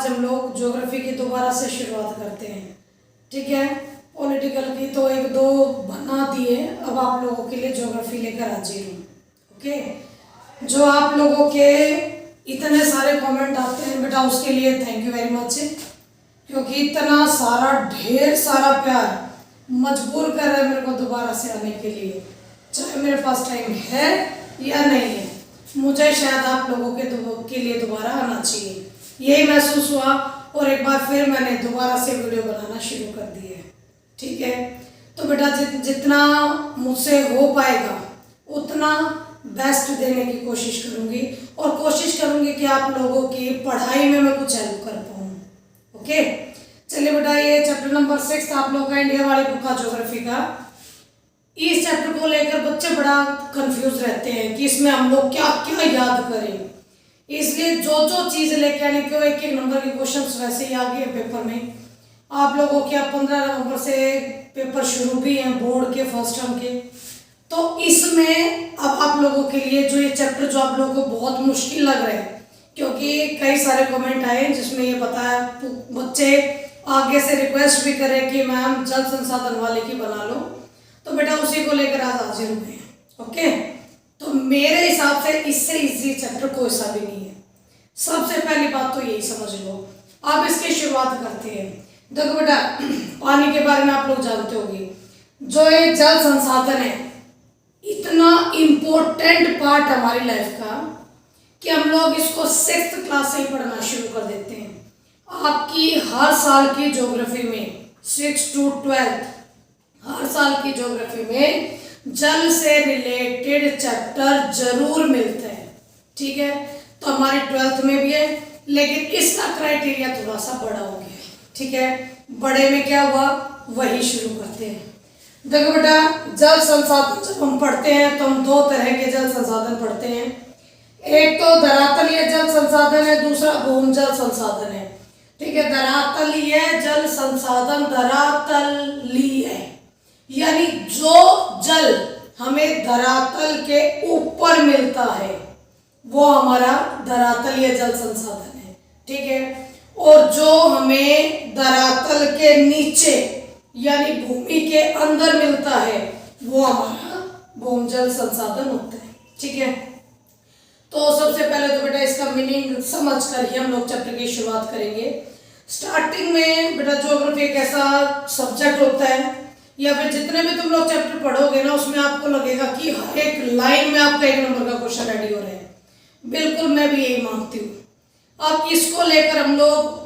आज हम लोग ज्योग्राफी की दोबारा से शुरुआत करते हैं। ठीक है, पॉलिटिकल की तो एक दो बना दिए, अब आप लोगों के लिए ज्योग्राफी लेकर हाजिर हूँ। ओके, जो आप लोगों के इतने सारे कमेंट आते हैं बेटा, उसके लिए थैंक यू वेरी मच, क्योंकि इतना सारा ढेर सारा प्यार मजबूर कर रहा है मेरे को दोबारा से आने के लिए, चाहे मेरे पास टाइम है या नहीं है। मुझे शायद आप लोगों के लिए दोबारा आना चाहिए, यही महसूस हुआ और एक बार फिर मैंने दोबारा से वीडियो बनाना शुरू कर दिया है। ठीक है, तो बेटा जितना मुझसे हो पाएगा उतना बेस्ट देने की कोशिश करूंगी और कोशिश करूंगी कि आप लोगों की पढ़ाई में मैं कुछ हेल्प कर पाऊँ। ओके, चलिए बेटा, ये चैप्टर नंबर 6 आप लोग का इंडिया वाली बुक का ज्योग्राफी का। इस चैप्टर को लेकर बच्चे बड़ा कंफ्यूज रहते हैं कि इसमें हम लोग क्या क्या याद करें, इसलिए जो चीज़ लेके आने क्यों एक एक नंबर के क्वेश्चन वैसे ही आ गए पेपर में। आप लोगों के 15 नवंबर से पेपर शुरू भी हैं बोर्ड के फर्स्ट टर्म के, तो इसमें अब आप लोगों के लिए जो ये चैप्टर जो आप लोगों को बहुत मुश्किल लग रहा है, क्योंकि कई सारे कमेंट आए जिसमें ये बताया, बच्चे आगे से रिक्वेस्ट भी करें कि मैम जल संसाधन वाले की बना लो, तो बेटा उसी को लेकर आज हाजिर हुए हैं। ओके, तो मेरे हिसाब से इससे इजी चैप्टर कोई सा भी नहीं है। सबसे पहली बात तो यही समझ लो। अब इसकी शुरुआत करते हैं। देखो बेटा, पानी के बारे में आप लोग जानते होंगे, जो ये जल संसाधन है इतना इम्पोर्टेंट पार्ट हमारी लाइफ का कि हम लोग इसको 6th क्लास से ही पढ़ना शुरू कर देते हैं। आपकी हर साल की ज्योग्राफी में 6 to 12 हर साल की ज्योग्राफी में जल से रिलेटेड चैप्टर जरूर मिलते हैं। ठीक है, तो हमारी 12th में भी है, लेकिन इसका क्राइटेरिया थोड़ा सा बड़ा हो गया है। ठीक है, बड़े में क्या हुआ वही शुरू करते हैं। देखो बेटा, जल संसाधन जब हम पढ़ते हैं तो हम दो तरह के जल संसाधन पढ़ते हैं। एक तो धरातलीय जल संसाधन है, दूसरा भूमजल संसाधन है। ठीक है, धरातलीय जल संसाधन धरातलीय यानी जो जल हमें धरातल के ऊपर मिलता है वो हमारा धरातलीय जल संसाधन है। ठीक है, और जो हमें धरातल के नीचे यानी भूमि के अंदर मिलता है वो हमारा भूमजल संसाधन होता है। ठीक है, तो सबसे पहले तो बेटा इसका मीनिंग समझ कर ही हम लोग चैप्टर की शुरुआत करेंगे। स्टार्टिंग में बेटा ज्योग्राफी एक ऐसा सब्जेक्ट होता है, या फिर जितने भी तुम लोग चैप्टर पढ़ोगे ना उसमें आपको लगेगा कि हर एक लाइन में आपका 1 नंबर का क्वेश्चन रेडी हो रहा है। बिल्कुल, मैं भी यही मानती हूँ। अब इसको लेकर हम लोग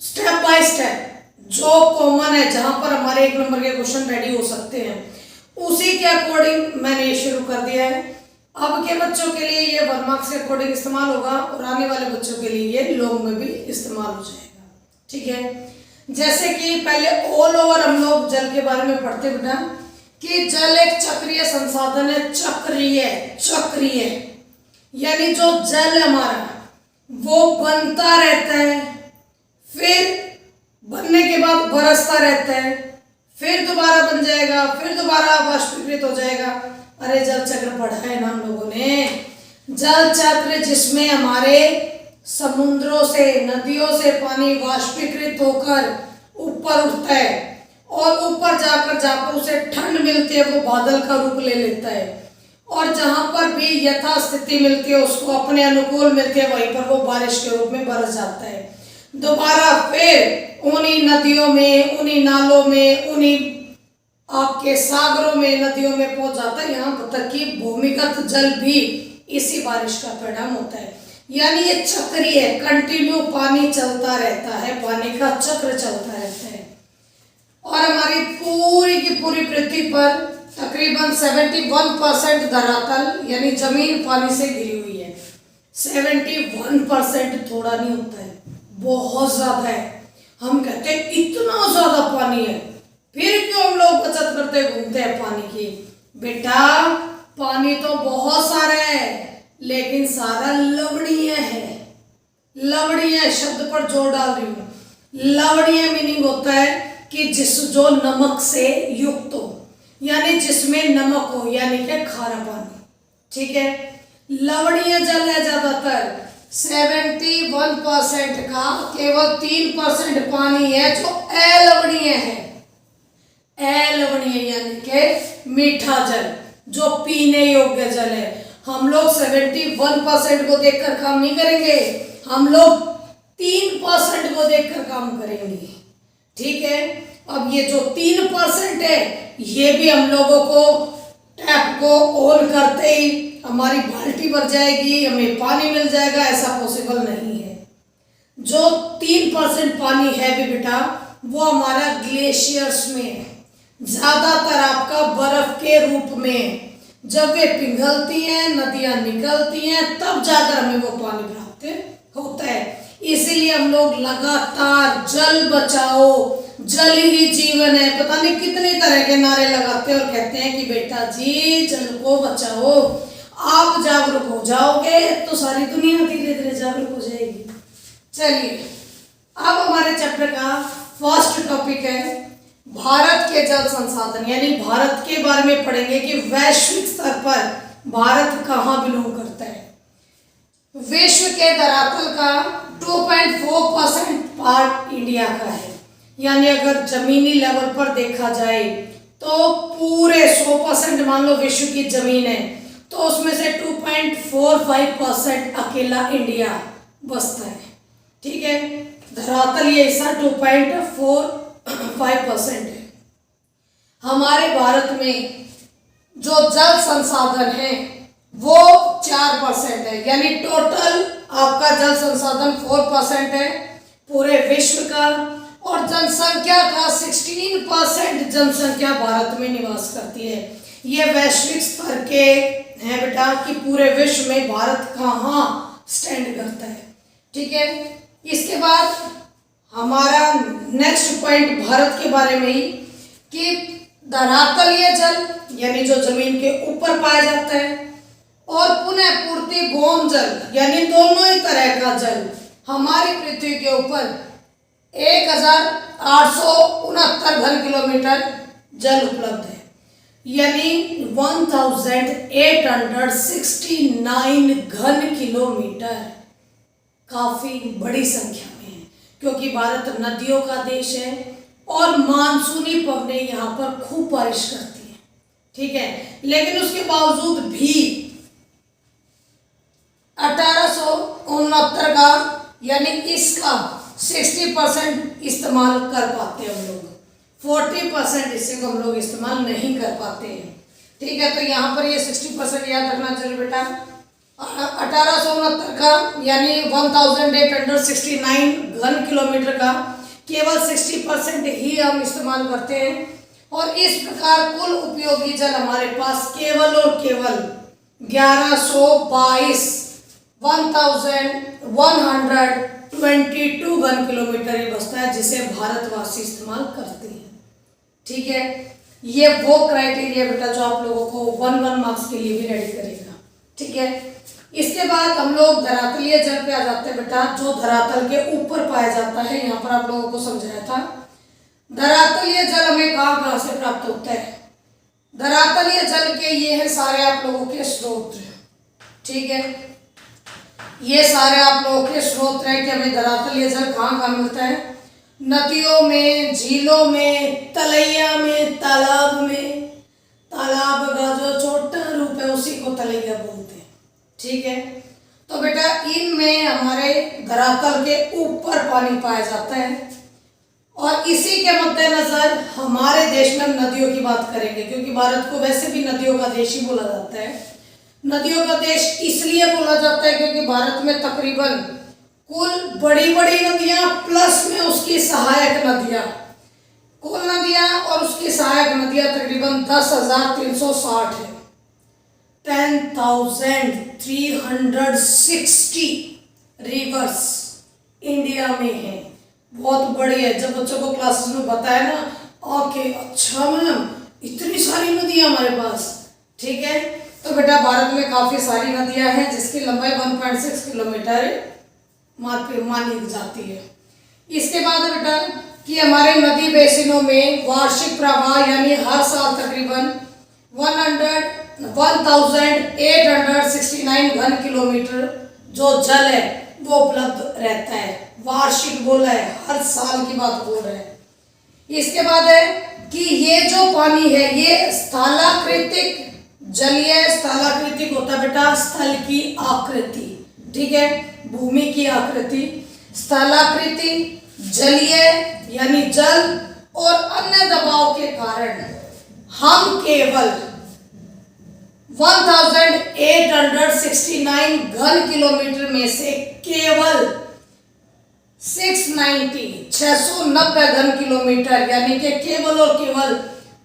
स्टेप बाय स्टेप जो कॉमन है, जहां पर हमारे 1 नंबर के क्वेश्चन रेडी हो सकते हैं, उसी के अकॉर्डिंग मैंने ये शुरू कर दिया है। अब के बच्चों के लिए ये 1 मार्क्स के अकॉर्डिंग इस्तेमाल होगा और आने वाले बच्चों के लिए ये लॉन्ग में भी इस्तेमाल हो जाएगा। ठीक है, जैसे कि पहले ऑल ओवर हम लोग जल के बारे में पढ़ते बेटा कि जल एक चक्रीय संसाधन है। चक्रीय यानी जो जल हमारा वो बनता रहता है, फिर बनने के बाद बरसता रहता है, फिर दोबारा बन जाएगा, फिर दोबारा वाष्पीकृत हो जाएगा। अरे जल चक्र पढ़ा है ना हम लोगों ने। जल चक्र जिसमें हमारे समुद्रों से नदियों से पानी वाष्पीकृत होकर ऊपर उठता है और ऊपर जाकर जहाँ पर उसे ठंड मिलती है वो बादल का रूप ले लेता है, और जहाँ पर भी यथास्थिति मिलती है उसको अपने अनुकूल मिलती है वहीं पर वो बारिश के रूप में बरस जाता है। दोबारा फिर उन्हीं नदियों में, उन्हीं नालों में, उन्हीं आपके सागरों में, नदियों में पहुंच जाता है। यहाँ तक कि भूमिगत जल भी इसी बारिश का परिणाम होता है। यानी ये चक्रीय है, कंटिन्यू पानी चलता रहता है, पानी का चक्र चलता रहता है। और हमारी पूरी की पूरी पृथ्वी पर तकरीबन 71% धरातल यानी जमीन पानी से घिरी हुई है। 71% थोड़ा नहीं होता है, बहुत ज्यादा है। हम कहते हैं इतना ज्यादा पानी है, फिर क्यों हम लोग बचत करते घूमते हैं पानी की। बेटा पानी तो बहुत सारा है, लेकिन सारा लवणीय है। लवणीय शब्द पर जोर डाल रही हूँ। लवणीय मीनिंग होता है कि जो नमक से युक्त हो, यानी जिसमें नमक हो, यानी कि खारा पानी। ठीक है, लवणीय जल है ज्यादातर, 71% का केवल 3% पानी है जो अलवणीय है। अलवणीय यानी कि मीठा जल, जो पीने योग्य जल है। हम लोग 71% को देखकर काम नहीं करेंगे, हम लोग 3% को देखकर काम करेंगे। ठीक है, अब ये जो 3% है ये भी हम लोगों को टैप को ऑन करते ही हमारी बाल्टी भर जाएगी, हमें पानी मिल जाएगा, ऐसा पॉसिबल नहीं है। जो 3% पानी है भी बेटा वो हमारा ग्लेशियर्स में है, ज्यादातर आपका बर्फ के रूप में। जब वे पिघलती हैं, नदियां निकलती हैं, तब जाकर हमें वो पानी प्राप्त होता है। इसीलिए हम लोग लगातार जल बचाओ, जल ही जीवन है, पता नहीं कितने तरह के नारे लगाते हैं और कहते हैं कि बेटा जी जल को बचाओ। आप जागरूक हो जाओगे तो सारी दुनिया धीरे धीरे जागरूक हो जाएगी। चलिए, अब हमारे चैप्टर का फर्स्ट टॉपिक है भारत के जल संसाधन, यानी भारत के बारे में पढ़ेंगे कि वैश्विक स्तर पर भारत कहाँ बिलोंग करता है। विश्व के धरातल का 2.4% पार्ट इंडिया का है, यानी अगर जमीनी लेवल पर देखा जाए तो पूरे 100% मान लो विश्व की जमीन है तो उसमें से 2.45% अकेला इंडिया बसता है। ठीक है, धरातल ये हिस्सा 2.45% है। हमारे भारत में जो जल संसाधन है वो 4% है, यानी टोटल आपका जल संसाधन 4% है पूरे विश्व का। और जनसंख्या का 16% जनसंख्या भारत में निवास करती है। ये वैश्विक स्तर के हैं बेटा कि पूरे विश्व में भारत कहाँ स्टैंड करता है। ठीक है, इसके बाद हमारा नेक्स्ट पॉइंट भारत के बारे में ही कि धरातलीय जल यानी जो जमीन के ऊपर पाया जाता है और पुनः पूर्ति भौम जल यानी दोनों ही तरह का जल हमारी पृथ्वी के ऊपर 1869 घन किलोमीटर जल उपलब्ध है, यानी 1869 घन किलोमीटर। काफी बड़ी संख्या में है क्योंकि भारत नदियों का देश है और मानसूनी पवनें यहाँ पर खूब बारिश करती हैं। ठीक है, लेकिन उसके बावजूद भी 1869 का यानी इसका 60% इस्तेमाल कर पाते हैं हम लोग, 40% इससे को हम लोग इस्तेमाल नहीं कर पाते हैं। ठीक है, तो यहाँ पर ये 60% याद रखना चाहिए बेटा। 1869 का यानी 1869 घन किलोमीटर का केवल 60% ही हम इस्तेमाल करते हैं और इस प्रकार कुल उपयोगी जल हमारे पास केवल और केवल 1122 घन किलोमीटर ही बचता है जिसे भारतवासी इस्तेमाल करते हैं। ठीक है, ये वो क्राइटेरिया बेटा जो आप लोगों को 1 मार्क्स के लिए भी रेडी करेगा। ठीक है, इसके बाद हम लोग धरातलीय जल पे आ जाते हैं बेटा, जो धरातल के ऊपर पाया जाता है। यहाँ पर आप लोगों को समझाया था धरातलीय जल हमें कहाँ कहाँ से प्राप्त होता है। धरातलीय जल के ये है सारे आप लोगों के स्रोत। ठीक है, ये सारे आप लोगों के स्रोत हैं कि हमें धरातलीय जल कहाँ कहाँ मिलता है। नदियों में, झीलों में, तलैया में, तालाब में। तालाब का जो छोटा रूप है उसी को तलैया बोलते हैं। ठीक है, तो बेटा इनमें हमारे धरातल के ऊपर पानी पाया जाता है और इसी के मद्देनजर हमारे देश में हम नदियों की बात करेंगे क्योंकि भारत को वैसे भी नदियों का देश ही बोला जाता है। नदियों का देश इसलिए बोला जाता है क्योंकि भारत में तकरीबन कुल बड़ी बड़ी नदियां प्लस में उसकी सहायक नदियां, कुल नदियां और उसकी सहायक नदियां तकरीबन 10,360 है। 10,360 रिवर्स इंडिया में है, बहुत बड़ी है। जब बच्चों को क्लासेस में बताया ना ओके अच्छा मैम इतनी सारी नदियां हमारे पास। ठीक है, तो बेटा भारत में काफ़ी सारी नदियां हैं जिसकी लंबाई 1.6 किलोमीटर मानी जाती है। इसके बाद बेटा कि हमारे नदी बेसिनों में वार्षिक प्रवाह यानी हर साल तकरीबन 1869 घन किलोमीटर जो जल है वो उपलब्ध रहता है। वार्षिक बोला है, हर साल की बात बोल रहे हैं। इसके बाद है कि ये जो पानी है ये स्थलाकृतिक जलीय, स्थलाकृतिक होता है बेटा स्थल की आकृति, ठीक है, भूमि की आकृति, स्थलाकृति, जलीय यानी जल और अन्य दबाव के कारण हम केवल 1869 घन किलोमीटर में से केवल 690 घन किलोमीटर यानी कि केवल और केवल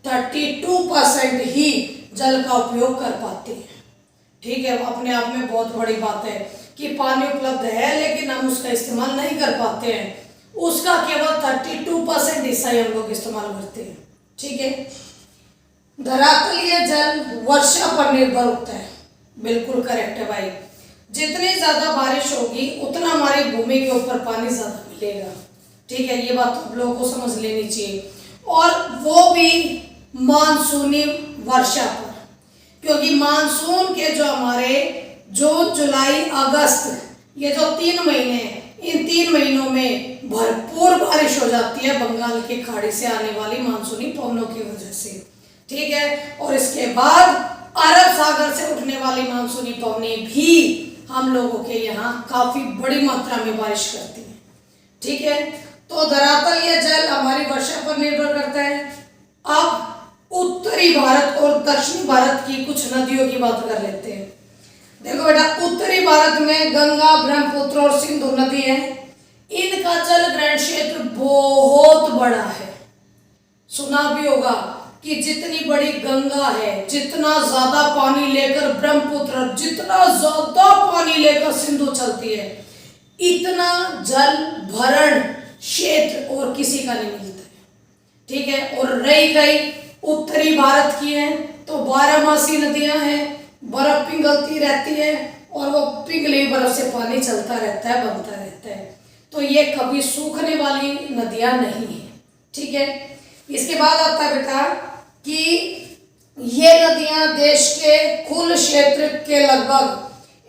32% ही जल का उपयोग कर पाते हैं। ठीक है, अपने आप में बहुत बड़ी बात है कि पानी उपलब्ध है लेकिन हम उसका इस्तेमाल नहीं कर पाते हैं। उसका केवल 32% हिस्सा ही हम लोग इस्तेमाल करते हैं। ठीक है, धरातलीय जल वर्षा पर निर्भर होता है। बिल्कुल करेक्ट है भाई, जितनी ज्यादा बारिश होगी उतना हमारी भूमि के ऊपर पानी ज्यादा मिलेगा। ठीक है, ये बात आप लोगों को समझ लेनी चाहिए, और वो भी मानसूनी वर्षा पर, क्योंकि मानसून के जो हमारे जून जुलाई अगस्त ये जो 3 महीने हैं, इन 3 महीनों में भरपूर बारिश हो जाती है बंगाल की खाड़ी से आने वाली मानसूनी पवनों की वजह से। ठीक है, और इसके बाद अरब सागर से उठने वाली मानसूनी पवनें भी हम लोगों के यहाँ काफी बड़ी मात्रा में बारिश करती हैं। ठीक है, तो धरातलीय जल हमारी वर्षा पर निर्भर करता है। अब उत्तरी भारत और दक्षिणी भारत की कुछ नदियों की बात कर लेते हैं। देखो बेटा, उत्तरी भारत में गंगा, ब्रह्मपुत्र और सिंधु नदी है। इनका जल ग्रहण क्षेत्र बहुत बड़ा है। सुना भी होगा कि जितनी बड़ी गंगा है, जितना ज्यादा पानी लेकर ब्रह्मपुत्र, जितना ज्यादा पानी लेकर सिंधु चलती है, इतना जल भरण क्षेत्र और किसी का नहीं मिलता है। ठीक है, और रही गई उत्तरी भारत की है तो 12मासी नदियां हैं, बर्फ पिघलती रहती है और वो पिघली बर्फ से पानी चलता रहता है, बनता रहता है, तो ये कभी सूखने वाली नदियां नहीं है। ठीक है, इसके बाद आता है बेटा कि ये नदियां देश के कुल क्षेत्र के लगभग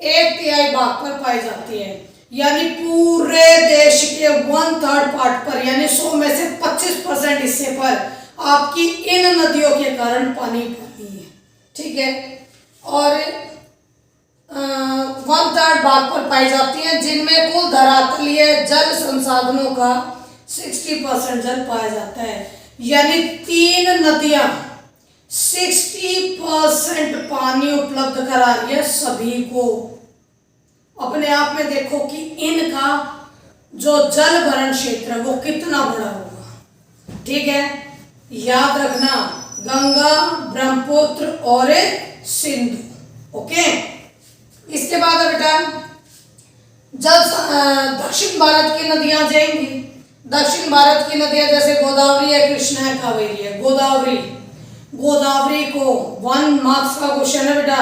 1/3 भाग पर पाई जाती है, यानी पूरे देश के 1/3 पार्ट पर, यानी 100 में से 25% हिस्से पर आपकी इन नदियों के कारण पानी पानी है। ठीक है, और 1/3 भाग पर पाई जाती है, जिनमें कुल धरातलीय जल संसाधनों का 60% जल पाया जाता है, यानी 3 नदियां 60% पानी उपलब्ध करा रही है सभी को। अपने आप में देखो कि इनका जो जल भरण क्षेत्र है वो कितना बड़ा होगा। ठीक है, याद रखना, गंगा, ब्रह्मपुत्र और सिंधु। ओके, इसके बाद बेटा जब दक्षिण भारत की नदियां जाएंगी, दक्षिण भारत की नदियां जैसे गोदावरी है, कृष्णा है, कावेरी है। गोदावरी को 1 मार्क्स का क्वेश्चन है बेटा,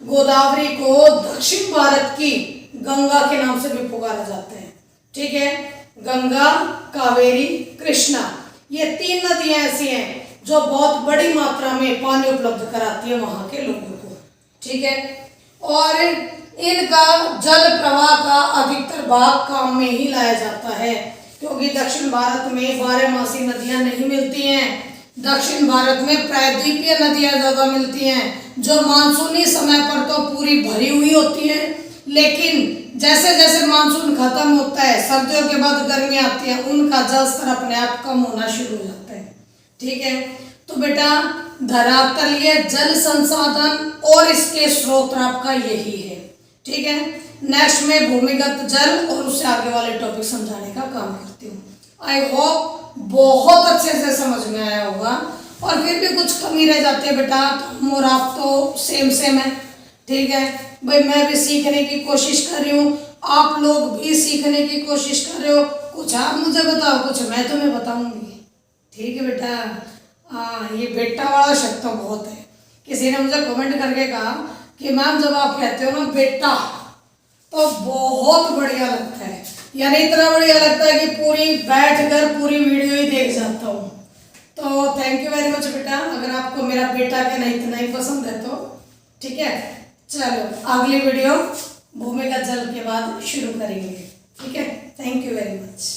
गोदावरी को दक्षिण भारत की गंगा के नाम से भी पुकारा जाता है। ठीक है, गंगा, कावेरी, कृष्णा, ये 3 नदियां ऐसी हैं जो बहुत बड़ी मात्रा में पानी उपलब्ध कराती है वहां के लोगों को। ठीक है, और इनका जल प्रवाह का अधिकतर भाग काम में ही लाया जाता है, क्योंकि दक्षिण भारत में 12मासी नदियां नहीं मिलती हैं। दक्षिण भारत में प्रायद्वीपीय नदियां ज्यादा मिलती हैं, जो मानसूनी समय पर तो पूरी भरी हुई होती हैं, लेकिन जैसे जैसे मानसून खत्म होता है, सर्दियों के बाद गर्मी आती है, उनका जल स्तर अपने आप कम होना शुरू हो जाता है। ठीक है, तो बेटा धरातलीय जल संसाधन और इसके स्रोत आपका यही है। ठीक है, नेक्स्ट में भूमिगत जल और उससे आगे वाले टॉपिक समझाने का काम करती हूँ। आई होप बहुत अच्छे से समझ में आया होगा, और फिर भी कुछ कमी रह जाती है बेटा तो हम और आप तो सेम है। ठीक है भाई, मैं भी सीखने की कोशिश कर रही हूँ, आप लोग भी सीखने की कोशिश कर रहे हो। कुछ आप मुझे बताओ, कुछ मैं तुम्हें बताऊंगी। ठीक है बेटा, हाँ, ये बेटा वाला शब्द तो बहुत है। किसी ने मुझे कमेंट करके कहा कि मैम जब आप कहते हो ना बेटा तो बहुत बढ़िया लगता है, यानी इतना बढ़िया लगता है कि पूरी बैठकर पूरी वीडियो ही देख जाता हूँ। तो थैंक यू वेरी मच बेटा, अगर आपको मेरा बेटा कहना इतना ही पसंद है तो। ठीक है, चलो अगली वीडियो भूमिगत जल के बाद शुरू करेंगे। ठीक है, थैंक यू वेरी मच।